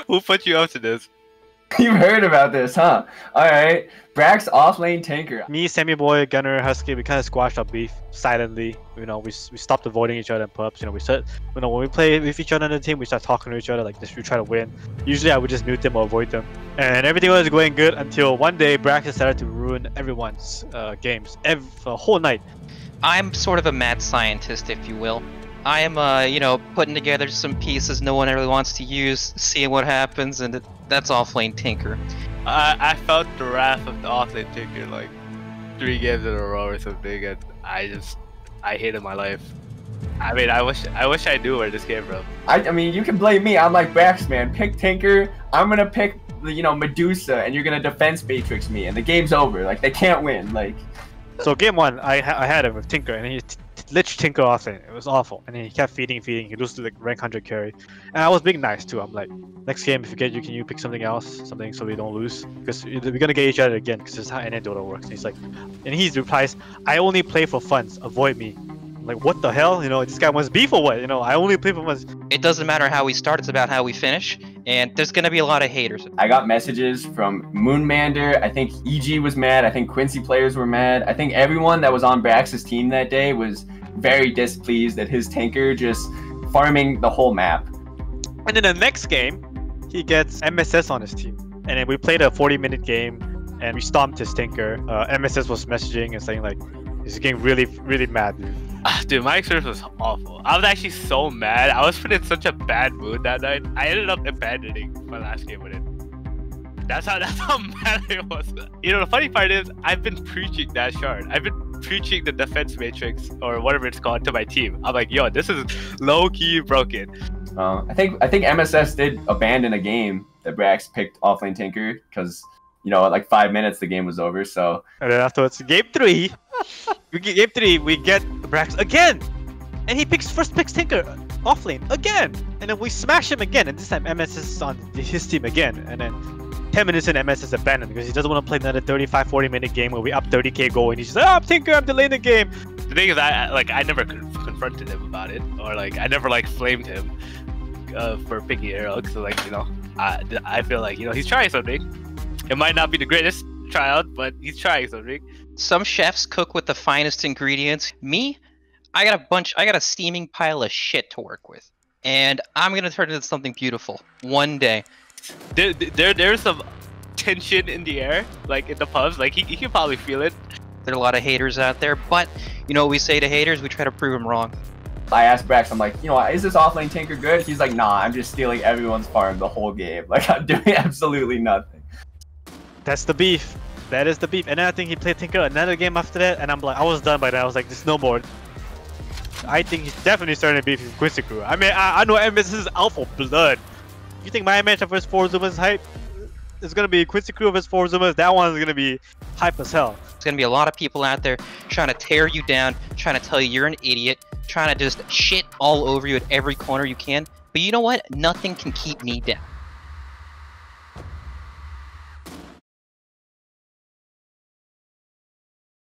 Who put you up to this? You've heard about this, huh? Alright. Brax offlane tanker. Me, Sammy Boy, Gunner, Husky, we kind of squashed our beef silently. You know, we stopped avoiding each other in pubs. You know, we start, you know, when we play with each other on the team, we start talking to each other like this. We try to win. Usually, I would just mute them or avoid them, and everything was going good until one day Brax decided to ruin everyone's games, the whole night. I'm sort of a mad scientist, if you will. I am, you know, putting together some pieces no one really wants to use, seeing what happens, and that's Offlane Tinker. I felt the wrath of the Offlane Tinker like 3 games in a row or something, and I hated my life. I mean, I wish I knew where this came from. I mean, you can blame me. I'm like Brax, man. Pick Tinker. I'm gonna pick, you know, Medusa, and you're gonna defense Matrix me, and the game's over. Like, they can't win. Like. So game 1, I had him with Tinker, and he lich Tinker Offlane. It was awful, and then he kept feeding. He loses to like rank 100 carry, and I was being nice too. I'm like, next game if you get can you pick something else, so we don't lose, because we're gonna get each other again, because this is how any Dota works. And he's like, and he replies, I only play for funds. Avoid me. I'm like, what the hell? You know, this guy wants beef or what? You know, I only play for funds. It doesn't matter how we start; it's about how we finish. And there's gonna be a lot of haters. I got messages from Moonmander. I think EG was mad. I think Quincy players were mad. I think everyone that was on Brax's team that day was very displeased at his tanker just farming the whole map. And then the next game, he gets MSS on his team. And then we played a 40-minute game, and we stomped his tinker. MSS was messaging and saying like, he's getting really, really mad, dude. Dude, my experience was awful. I was actually so mad. I was put in such a bad mood that night. I ended up abandoning my last game with it. That's how mad I was. You know, the funny part is, I've been preaching that shard. I've been preaching the defense matrix, or whatever it's called, to my team. I'm like, yo, this is low-key broken. I think MSS did abandon a game that Brax picked Offlane Tinker, because, you know, at like 5 minutes the game was over, so. And then afterwards, game 3, we get Brax again! And he first picks Tinker Offlane again! And then we smash him again, and this time MSS is on his team again. And then 10 minutes in, MSS abandoned because he doesn't want to play another 35-40 minute game where we up 30k goal, and he's just like, oh, I'm Tinker, I'm delaying the game. The thing is, I never confronted him about it, or like I never like flamed him for picking Arrow, because like, you know, I feel like, you know, he's trying something. It might not be the greatest tryout, but he's trying something. Some chefs cook with the finest ingredients. Me, I got a steaming pile of shit to work with, and I'm gonna turn it into something beautiful one day. There's some tension in the air, like in the pubs. Like he can probably feel it. There are a lot of haters out there, but you know what we say to haters? We try to prove them wrong. I asked Brax, I'm like, you know, is this Offlane Tinker good? He's like, nah, I'm just stealing everyone's farm the whole game. Like, I'm doing absolutely nothing. That's the beef. That is the beef. And then I think he played Tinker another game after that, and I'm like, I was done by that. I was like, there's no more. I think he's definitely starting to beef with Quincy Crew. I mean, I know MS is alpha blood. You think my matchup versus 4 Zumas hype? It's gonna be Quincy Crew versus 4 Zumas. That one's gonna be hype as hell. There's gonna be a lot of people out there trying to tear you down, trying to tell you you're an idiot, trying to just shit all over you at every corner you can. But you know what? Nothing can keep me down.